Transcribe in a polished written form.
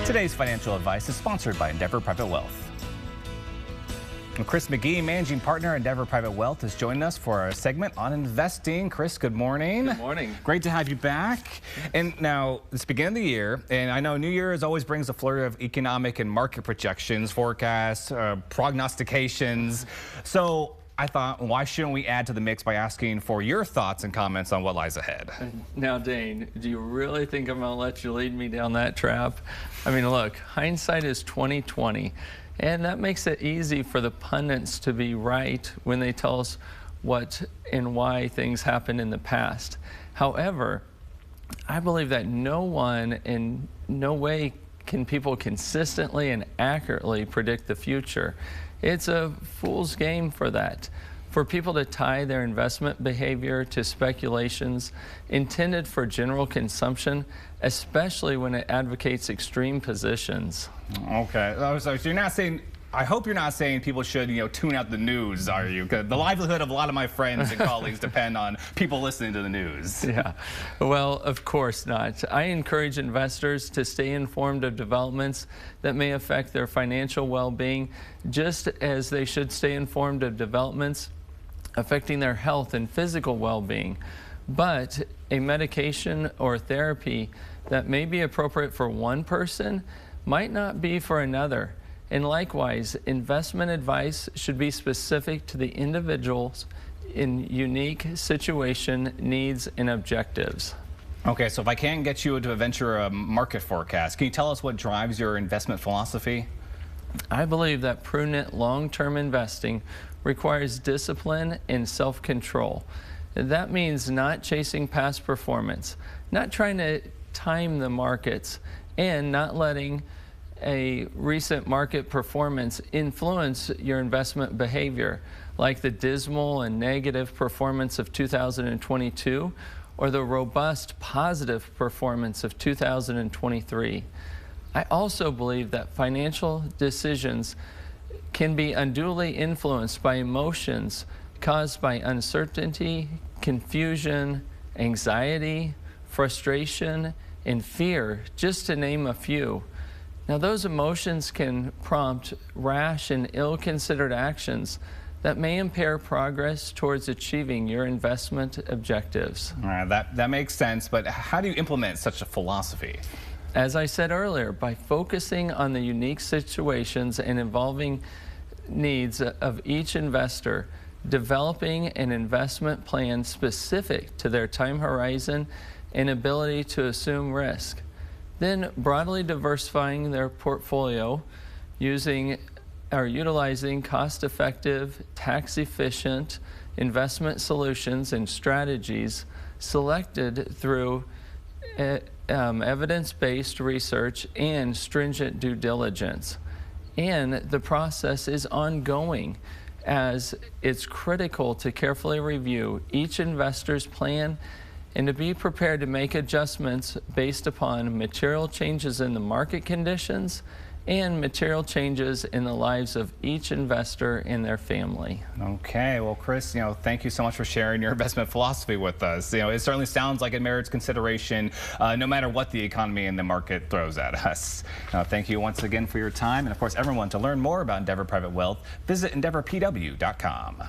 Today's financial advice is sponsored by Endeavor Private Wealth. And Chris McGee, Managing Partner at Endeavor Private Wealth, is joining us for a segment on investing. Chris, good morning. Good morning. Great to have you back. And now, it's the beginning of the year, and I know New Year's always brings a flurry of economic and market projections, forecasts, prognostications. So I thought, why shouldn't we add to the mix by asking for your thoughts and comments on what lies ahead? Now, Dane, do you really think I'm going to let you lead me down that trap? I mean, look, hindsight is 20/20. And that makes it easy for the pundits to be right when they tell us what and why things happened in the past. However, I believe that no one in no way can people consistently and accurately predict the future. It's a fool's game for that. For people to tie their investment behavior to speculations intended for general consumption, especially when it advocates extreme positions. Okay, so you're not saying, I hope you're not saying people should, tune out the news, are you? Because the livelihood of a lot of my friends and colleagues depend on people listening to the news. Yeah, well, of course not. I encourage investors to stay informed of developments that may affect their financial well-being, just as they should stay informed of developments affecting their health and physical well-being. But a medication or therapy that may be appropriate for one person might not be for another. And likewise, investment advice should be specific to the individual's in unique situation, needs, and objectives. Okay, so if I can get you to venture a market forecast, can you tell us what drives your investment philosophy? I believe that prudent long-term investing requires discipline and self-control. That means not chasing past performance, not trying to time the markets, and not letting a recent market performance influence your investment behavior, like the dismal and negative performance of 2022 or the robust positive performance of 2023. I also believe that financial decisions can be unduly influenced by emotions caused by uncertainty, confusion, anxiety, frustration, and fear, just to name a few. Now, those emotions can prompt rash and ill-considered actions that may impair progress towards achieving your investment objectives. All right, that makes sense, but how do you implement such a philosophy? As I said earlier, by focusing on the unique situations and evolving needs of each investor, developing an investment plan specific to their time horizon and ability to assume risk, then broadly diversifying their portfolio using or utilizing cost-effective, tax-efficient investment solutions and strategies selected through evidence-based research and stringent due diligence. And the process is ongoing, as it's critical to carefully review each investor's plan and to be prepared to make adjustments based upon material changes in the market conditions and material changes in the lives of each investor and their family. Okay, well, Chris, thank you so much for sharing your investment philosophy with us. It certainly sounds like it merits consideration no matter what the economy and the market throws at us. Thank you once again for your time. And of course, everyone, to learn more about Endeavor Private Wealth, visit endeavorpw.com.